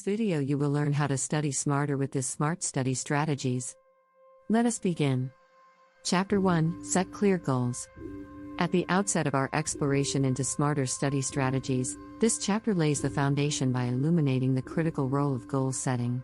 video you will learn how to study smarter with this SMART study strategies. Let us begin. Chapter 1: Set clear goals. At the outset of our exploration into smarter study strategies, this chapter lays the foundation by illuminating the critical role of goal setting.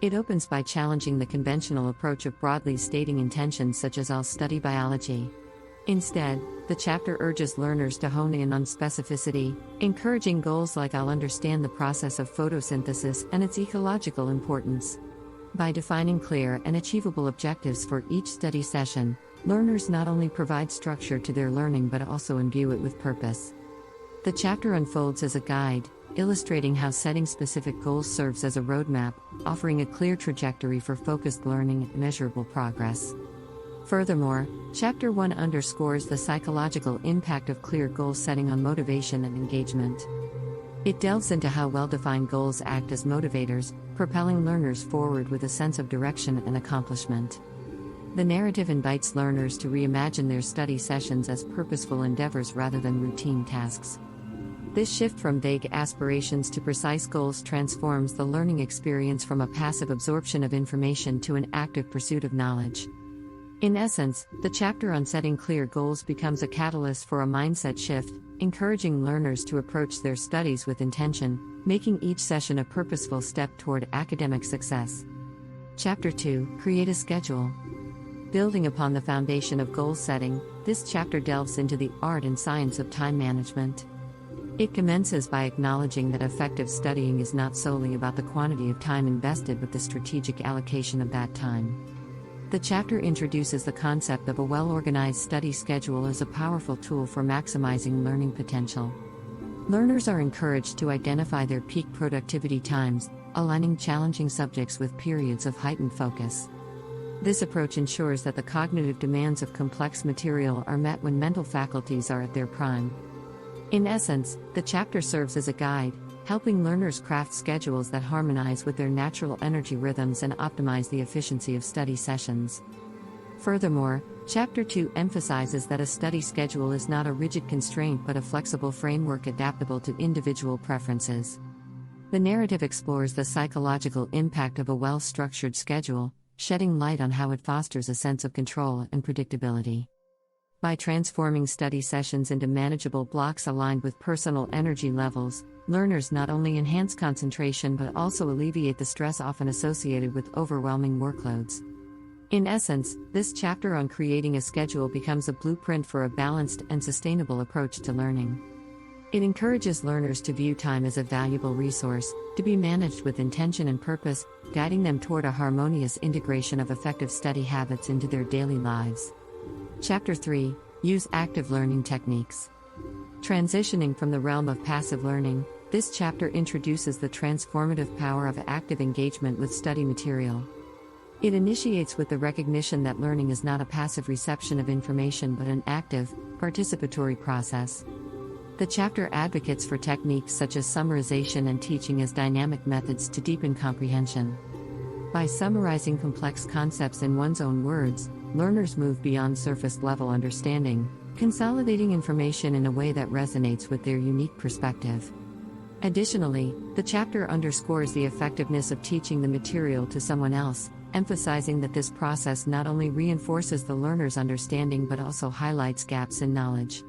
It opens by challenging the conventional approach of broadly stating intentions such as "I'll study biology." Instead, the chapter urges learners to hone in on specificity, encouraging goals like "I'll understand the process of photosynthesis and its ecological importance." By defining clear and achievable objectives for each study session, learners not only provide structure to their learning but also imbue it with purpose. The chapter unfolds as a guide, illustrating how setting specific goals serves as a roadmap, offering a clear trajectory for focused learning and measurable progress. Furthermore, Chapter 1 underscores the psychological impact of clear goal setting on motivation and engagement. It delves into how well-defined goals act as motivators, propelling learners forward with a sense of direction and accomplishment. The narrative invites learners to reimagine their study sessions as purposeful endeavors rather than routine tasks. This shift from vague aspirations to precise goals transforms the learning experience from a passive absorption of information to an active pursuit of knowledge. In essence, the chapter on setting clear goals becomes a catalyst for a mindset shift, encouraging learners to approach their studies with intention, making each session a purposeful step toward academic success. Chapter 2: Create a Schedule. Building upon the foundation of goal setting, this chapter delves into the art and science of time management. It commences by acknowledging that effective studying is not solely about the quantity of time invested but the strategic allocation of that time. The chapter introduces the concept of a well-organized study schedule as a powerful tool for maximizing learning potential. Learners are encouraged to identify their peak productivity times, aligning challenging subjects with periods of heightened focus. This approach ensures that the cognitive demands of complex material are met when mental faculties are at their prime. In essence, the chapter serves as a guide, helping learners craft schedules that harmonize with their natural energy rhythms and optimize the efficiency of study sessions. Furthermore, Chapter 2 emphasizes that a study schedule is not a rigid constraint but a flexible framework adaptable to individual preferences. The narrative explores the psychological impact of a well-structured schedule, shedding light on how it fosters a sense of control and predictability. By transforming study sessions into manageable blocks aligned with personal energy levels, learners not only enhance concentration but also alleviate the stress often associated with overwhelming workloads. In essence, this chapter on creating a schedule becomes a blueprint for a balanced and sustainable approach to learning. It encourages learners to view time as a valuable resource, to be managed with intention and purpose, guiding them toward a harmonious integration of effective study habits into their daily lives. Chapter 3: Use active learning techniques. Transitioning from the realm of passive learning, this chapter introduces the transformative power of active engagement with study material. It initiates with the recognition that learning is not a passive reception of information but an active, participatory process. The chapter advocates for techniques such as summarization and teaching as dynamic methods to deepen comprehension. By summarizing complex concepts in one's own words, learners move beyond surface-level understanding, consolidating information in a way that resonates with their unique perspective. Additionally, the chapter underscores the effectiveness of teaching the material to someone else, emphasizing that this process not only reinforces the learner's understanding but also highlights gaps in knowledge.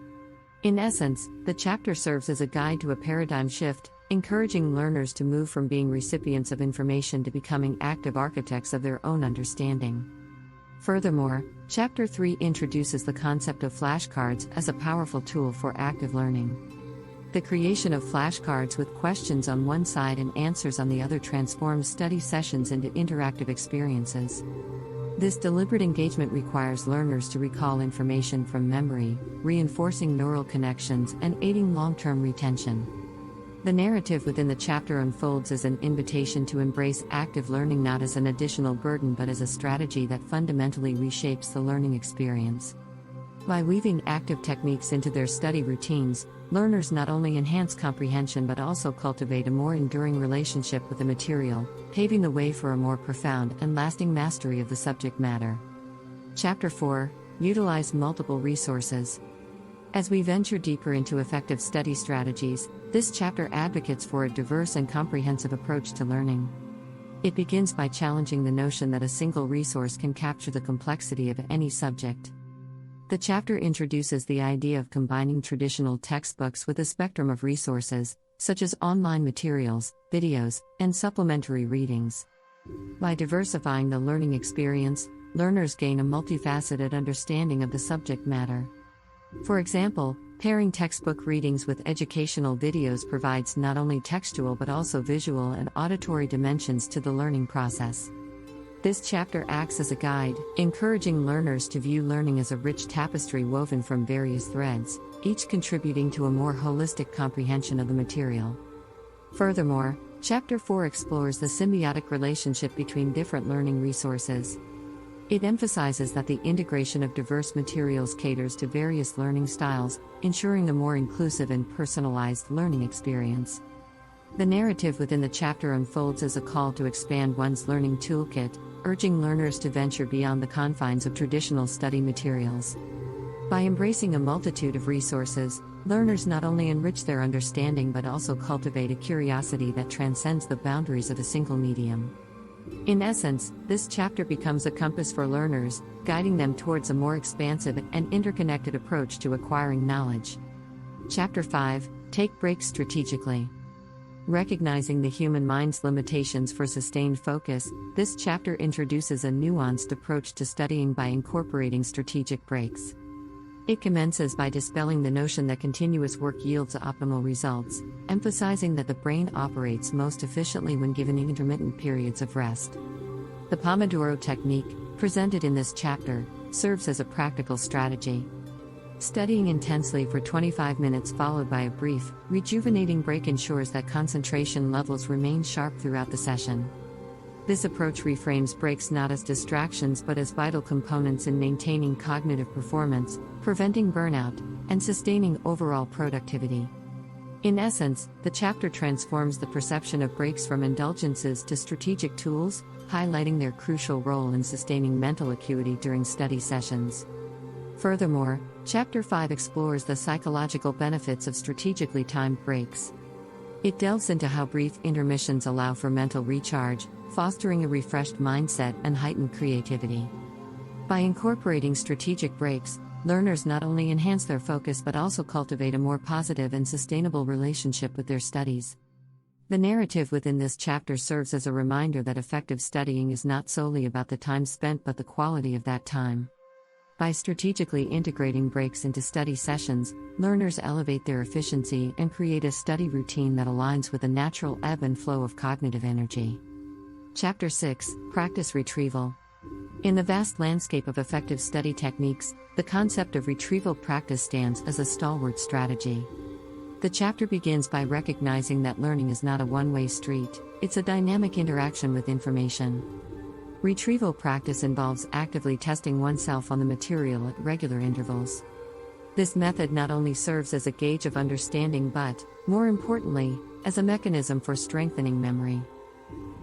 In essence, the chapter serves as a guide to a paradigm shift, encouraging learners to move from being recipients of information to becoming active architects of their own understanding. Furthermore, Chapter 3 introduces the concept of flashcards as a powerful tool for active learning. The creation of flashcards with questions on one side and answers on the other transforms study sessions into interactive experiences. This deliberate engagement requires learners to recall information from memory, reinforcing neural connections and aiding long-term retention. The narrative within the chapter unfolds as an invitation to embrace active learning not as an additional burden but as a strategy that fundamentally reshapes the learning experience. By weaving active techniques into their study routines, learners not only enhance comprehension but also cultivate a more enduring relationship with the material, paving the way for a more profound and lasting mastery of the subject matter. Chapter 4: Utilize multiple resources. As we venture deeper into effective study strategies, this chapter advocates for a diverse and comprehensive approach to learning. It begins by challenging the notion that a single resource can capture the complexity of any subject. The chapter introduces the idea of combining traditional textbooks with a spectrum of resources, such as online materials, videos, and supplementary readings. By diversifying the learning experience, learners gain a multifaceted understanding of the subject matter. For example, pairing textbook readings with educational videos provides not only textual but also visual and auditory dimensions to the learning process. This chapter acts as a guide, encouraging learners to view learning as a rich tapestry woven from various threads, each contributing to a more holistic comprehension of the material. Furthermore, Chapter 4 explores the symbiotic relationship between different learning resources. It emphasizes that the integration of diverse materials caters to various learning styles, ensuring a more inclusive and personalized learning experience. The narrative within the chapter unfolds as a call to expand one's learning toolkit, urging learners to venture beyond the confines of traditional study materials. By embracing a multitude of resources, learners not only enrich their understanding but also cultivate a curiosity that transcends the boundaries of a single medium. In essence, this chapter becomes a compass for learners, guiding them towards a more expansive and interconnected approach to acquiring knowledge. Chapter 5: Take Breaks Strategically. Recognizing the human mind's limitations for sustained focus, this chapter introduces a nuanced approach to studying by incorporating strategic breaks. It commences by dispelling the notion that continuous work yields optimal results, emphasizing that the brain operates most efficiently when given intermittent periods of rest. The Pomodoro technique, presented in this chapter, serves as a practical strategy. Studying intensely for 25 minutes followed by a brief, rejuvenating break ensures that concentration levels remain sharp throughout the session. This approach reframes breaks not as distractions but as vital components in maintaining cognitive performance, preventing burnout, and sustaining overall productivity. In essence, the chapter transforms the perception of breaks from indulgences to strategic tools, highlighting their crucial role in sustaining mental acuity during study sessions. Furthermore, Chapter 5 explores the psychological benefits of strategically timed breaks. It delves into how brief intermissions allow for mental recharge, fostering a refreshed mindset and heightened creativity. By incorporating strategic breaks, learners not only enhance their focus but also cultivate a more positive and sustainable relationship with their studies. The narrative within this chapter serves as a reminder that effective studying is not solely about the time spent but the quality of that time. By strategically integrating breaks into study sessions, learners elevate their efficiency and create a study routine that aligns with the natural ebb and flow of cognitive energy. Chapter 6: Practice Retrieval. In the vast landscape of effective study techniques, the concept of retrieval practice stands as a stalwart strategy. The chapter begins by recognizing that learning is not a one-way street, it's a dynamic interaction with information. Retrieval practice involves actively testing oneself on the material at regular intervals. This method not only serves as a gauge of understanding but, more importantly, as a mechanism for strengthening memory.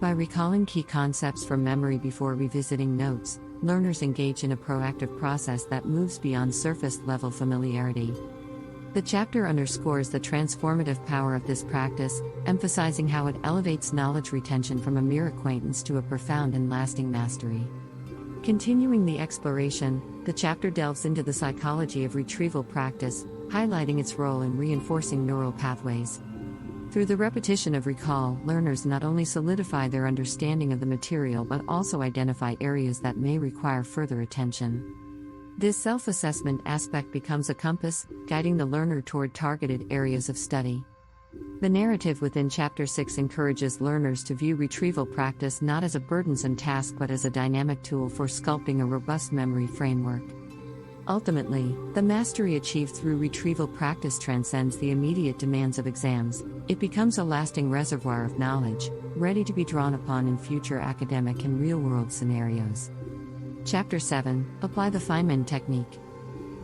By recalling key concepts from memory before revisiting notes, learners engage in a proactive process that moves beyond surface-level familiarity. The chapter underscores the transformative power of this practice, emphasizing how it elevates knowledge retention from a mere acquaintance to a profound and lasting mastery. Continuing the exploration, the chapter delves into the psychology of retrieval practice, highlighting its role in reinforcing neural pathways. Through the repetition of recall, learners not only solidify their understanding of the material but also identify areas that may require further attention. This self-assessment aspect becomes a compass, guiding the learner toward targeted areas of study. The narrative within Chapter 6 encourages learners to view retrieval practice not as a burdensome task but as a dynamic tool for sculpting a robust memory framework. Ultimately, the mastery achieved through retrieval practice transcends the immediate demands of exams. It becomes a lasting reservoir of knowledge, ready to be drawn upon in future academic and real-world scenarios. Chapter 7: Apply the Feynman Technique.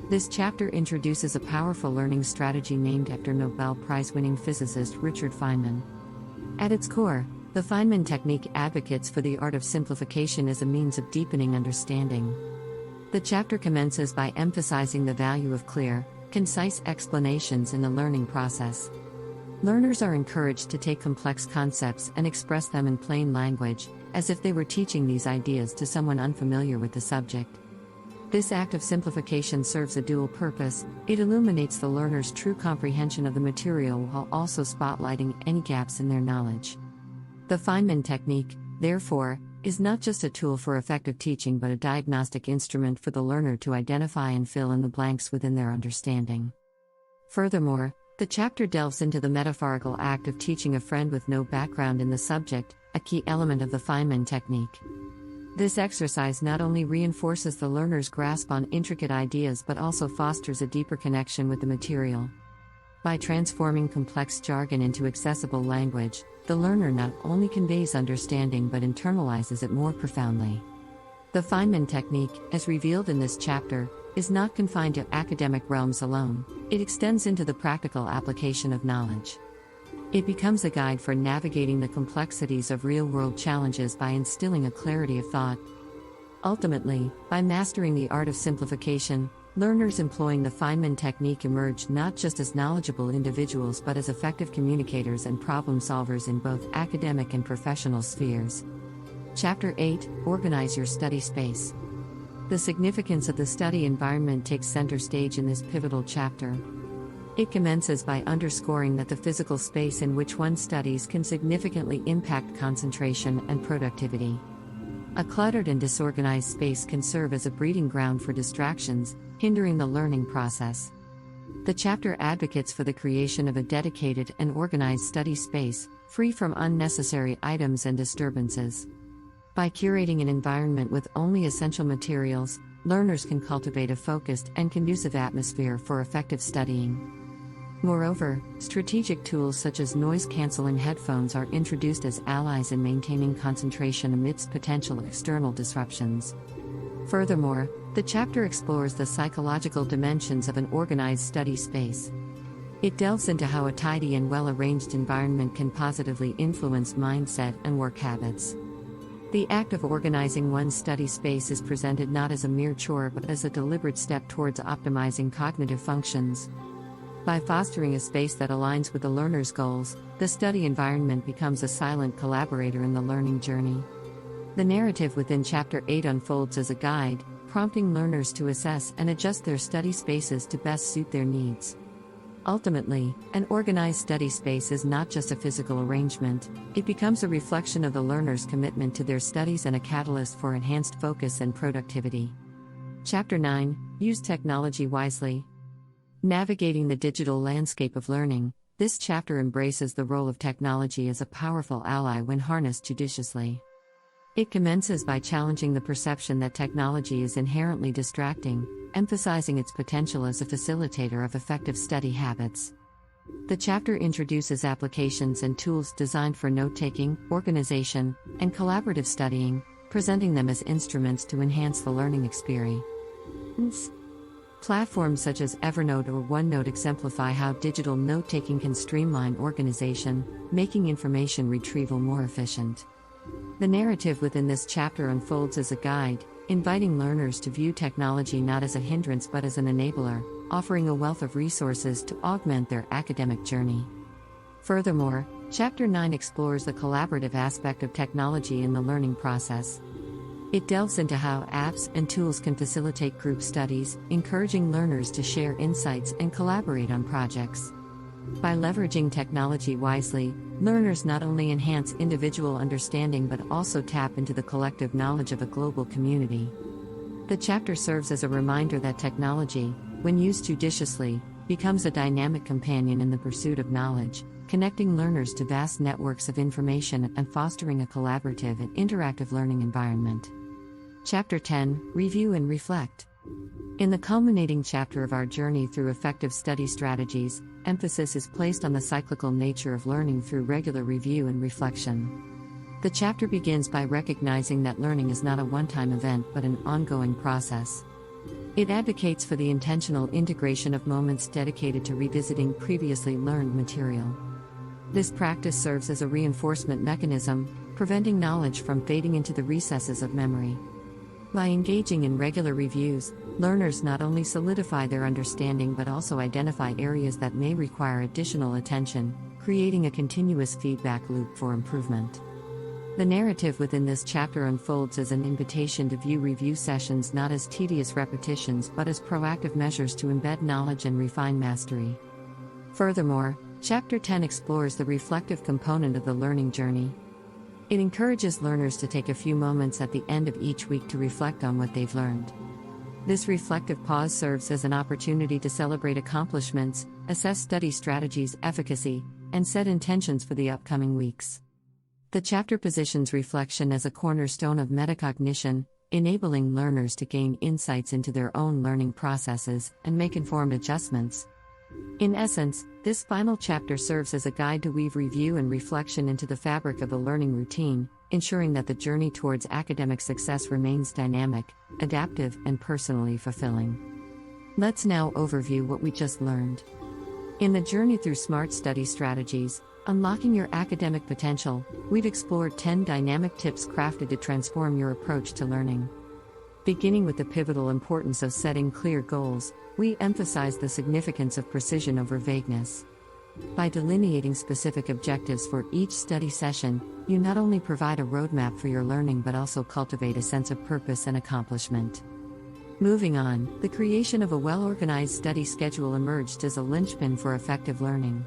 This chapter introduces a powerful learning strategy named after Nobel Prize-winning physicist Richard Feynman. At its core, the Feynman technique advocates for the art of simplification as a means of deepening understanding. The chapter commences by emphasizing the value of clear, concise explanations in the learning process. Learners are encouraged to take complex concepts and express them in plain language, as if they were teaching these ideas to someone unfamiliar with the subject. This act of simplification serves a dual purpose. It illuminates the learner's true comprehension of the material while also spotlighting any gaps in their knowledge. The Feynman technique, therefore, is not just a tool for effective teaching but a diagnostic instrument for the learner to identify and fill in the blanks within their understanding. Furthermore, the chapter delves into the metaphorical act of teaching a friend with no background in the subject, a key element of the Feynman technique. This exercise not only reinforces the learner's grasp on intricate ideas but also fosters a deeper connection with the material. By transforming complex jargon into accessible language, the learner not only conveys understanding but internalizes it more profoundly. The Feynman technique, as revealed in this chapter, is not confined to academic realms alone. It extends into the practical application of knowledge. It becomes a guide for navigating the complexities of real-world challenges by instilling a clarity of thought. Ultimately, by mastering the art of simplification, learners employing the Feynman technique emerge not just as knowledgeable individuals but as effective communicators and problem solvers in both academic and professional spheres. Chapter 8: Organize your study space. The significance of the study environment takes center stage in this pivotal chapter. It commences by underscoring that the physical space in which one studies can significantly impact concentration and productivity. A cluttered and disorganized space can serve as a breeding ground for distractions, hindering the learning process. The chapter advocates for the creation of a dedicated and organized study space, free from unnecessary items and disturbances. By curating an environment with only essential materials, learners can cultivate a focused and conducive atmosphere for effective studying. Moreover, strategic tools such as noise-canceling headphones are introduced as allies in maintaining concentration amidst potential external disruptions. Furthermore, the chapter explores the psychological dimensions of an organized study space. It delves into how a tidy and well-arranged environment can positively influence mindset and work habits. The act of organizing one's study space is presented not as a mere chore but as a deliberate step towards optimizing cognitive functions. By fostering a space that aligns with the learner's goals, the study environment becomes a silent collaborator in the learning journey. The narrative within Chapter 8 unfolds as a guide, prompting learners to assess and adjust their study spaces to best suit their needs. Ultimately, an organized study space is not just a physical arrangement, it becomes a reflection of the learner's commitment to their studies and a catalyst for enhanced focus and productivity. Chapter 9: Use technology wisely. Navigating the digital landscape of learning, this chapter embraces the role of technology as a powerful ally when harnessed judiciously. It commences by challenging the perception that technology is inherently distracting, emphasizing its potential as a facilitator of effective study habits. The chapter introduces applications and tools designed for note-taking, organization, and collaborative studying, presenting them as instruments to enhance the learning experience. Platforms such as Evernote or OneNote exemplify how digital note-taking can streamline organization, making information retrieval more efficient. The narrative within this chapter unfolds as a guide, inviting learners to view technology not as a hindrance but as an enabler, offering a wealth of resources to augment their academic journey. Furthermore, Chapter 9 explores the collaborative aspect of technology in the learning process. It delves into how apps and tools can facilitate group studies, encouraging learners to share insights and collaborate on projects. By leveraging technology wisely, learners not only enhance individual understanding but also tap into the collective knowledge of a global community. The chapter serves as a reminder that technology, when used judiciously, becomes a dynamic companion in the pursuit of knowledge, connecting learners to vast networks of information and fostering a collaborative and interactive learning environment. Chapter 10: Review and Reflect. In the culminating chapter of our journey through effective study strategies, emphasis is placed on the cyclical nature of learning through regular review and reflection. The chapter begins by recognizing that learning is not a one-time event but an ongoing process. It advocates for the intentional integration of moments dedicated to revisiting previously learned material. This practice serves as a reinforcement mechanism, preventing knowledge from fading into the recesses of memory. By engaging in regular reviews, learners not only solidify their understanding but also identify areas that may require additional attention, creating a continuous feedback loop for improvement. The narrative within this chapter unfolds as an invitation to view review sessions not as tedious repetitions but as proactive measures to embed knowledge and refine mastery. Furthermore, Chapter 10 explores the reflective component of the learning journey. It encourages learners to take a few moments at the end of each week to reflect on what they've learned. This reflective pause serves as an opportunity to celebrate accomplishments, assess study strategies' efficacy, and set intentions for the upcoming weeks. The chapter positions reflection as a cornerstone of metacognition, enabling learners to gain insights into their own learning processes and make informed adjustments. In essence, this final chapter serves as a guide to weave review and reflection into the fabric of the learning routine, ensuring that the journey towards academic success remains dynamic, adaptive, and personally fulfilling. Let's now overview what we just learned. In the journey through SMART study strategies, Unlocking Your Academic Potential, we've explored 10 dynamic tips crafted to transform your approach to learning. Beginning with the pivotal importance of setting clear goals, we emphasize the significance of precision over vagueness. By delineating specific objectives for each study session, you not only provide a roadmap for your learning but also cultivate a sense of purpose and accomplishment. Moving on, the creation of a well-organized study schedule emerged as a linchpin for effective learning.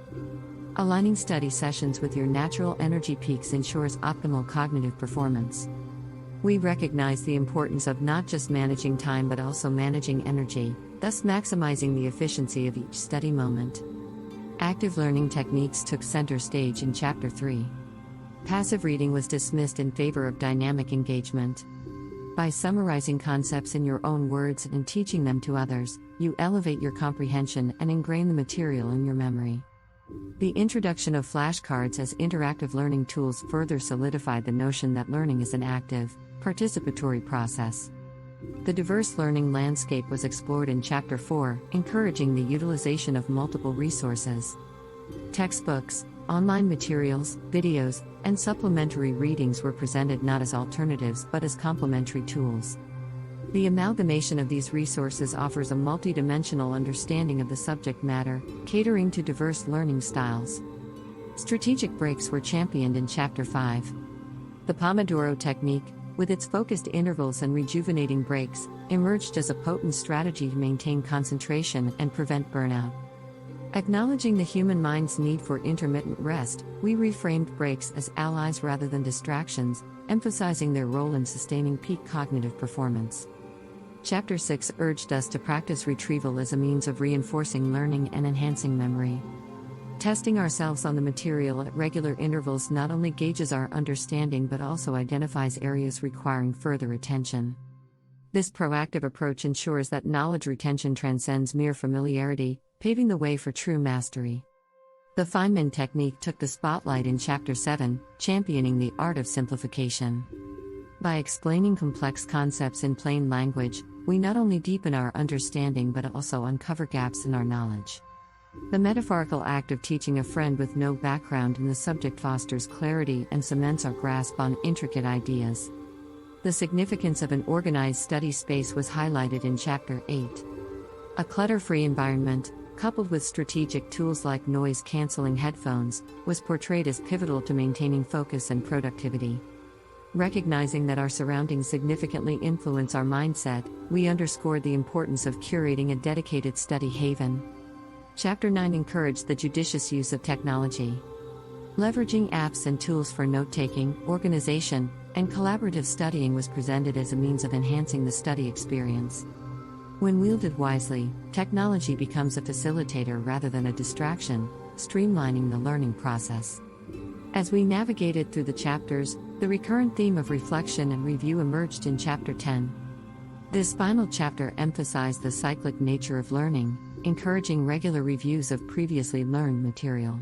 Aligning study sessions with your natural energy peaks ensures optimal cognitive performance. We recognize the importance of not just managing time but also managing energy, thus maximizing the efficiency of each study moment. Active learning techniques took center stage in Chapter 3. Passive reading was dismissed in favor of dynamic engagement. By summarizing concepts in your own words and teaching them to others, you elevate your comprehension and ingrain the material in your memory. The introduction of flashcards as interactive learning tools further solidified the notion that learning is an active, participatory process. The diverse learning landscape was explored in Chapter 4, encouraging the utilization of multiple resources. Textbooks, online materials, videos, and supplementary readings were presented not as alternatives but as complementary tools. The amalgamation of these resources offers a multidimensional understanding of the subject matter, catering to diverse learning styles. Strategic breaks were championed in Chapter 5. The Pomodoro technique, with its focused intervals and rejuvenating breaks, emerged as a potent strategy to maintain concentration and prevent burnout. Acknowledging the human mind's need for intermittent rest, we reframed breaks as allies rather than distractions, emphasizing their role in sustaining peak cognitive performance. Chapter 6 urged us to practice retrieval as a means of reinforcing learning and enhancing memory. Testing ourselves on the material at regular intervals not only gauges our understanding but also identifies areas requiring further attention. This proactive approach ensures that knowledge retention transcends mere familiarity, paving the way for true mastery. The Feynman technique took the spotlight in Chapter 7, championing the art of simplification. By explaining complex concepts in plain language, we not only deepen our understanding but also uncover gaps in our knowledge. The metaphorical act of teaching a friend with no background in the subject fosters clarity and cements our grasp on intricate ideas. The significance of an organized study space was highlighted in Chapter 8. A clutter-free environment, coupled with strategic tools like noise-canceling headphones, was portrayed as pivotal to maintaining focus and productivity. Recognizing that our surroundings significantly influence our mindset, we underscored the importance of curating a dedicated study haven. Chapter 9 encouraged the judicious use of technology. Leveraging apps and tools for note-taking, organization, and collaborative studying was presented as a means of enhancing the study experience. When wielded wisely, technology becomes a facilitator rather than a distraction, streamlining the learning process. As we navigated through the chapters, the recurrent theme of reflection and review emerged in Chapter 10. This final chapter emphasized the cyclic nature of learning, encouraging regular reviews of previously learned material.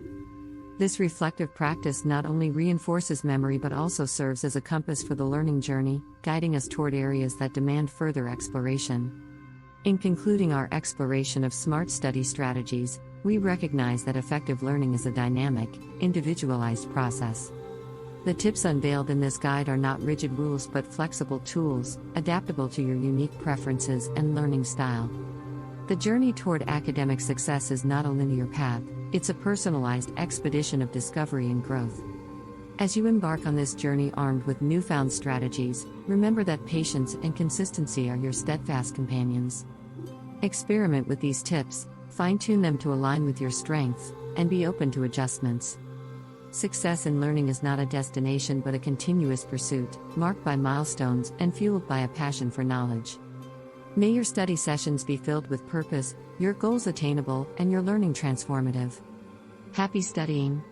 This reflective practice not only reinforces memory but also serves as a compass for the learning journey, guiding us toward areas that demand further exploration. In concluding our exploration of SMART study strategies, we recognize that effective learning is a dynamic, individualized process. The tips unveiled in this guide are not rigid rules but flexible tools, adaptable to your unique preferences and learning style. The journey toward academic success is not a linear path, it's a personalized expedition of discovery and growth. As you embark on this journey armed with newfound strategies, remember that patience and consistency are your steadfast companions. Experiment with these tips, fine-tune them to align with your strengths, and be open to adjustments. Success in learning is not a destination but a continuous pursuit, marked by milestones and fueled by a passion for knowledge. May your study sessions be filled with purpose, your goals attainable, and your learning transformative. Happy studying!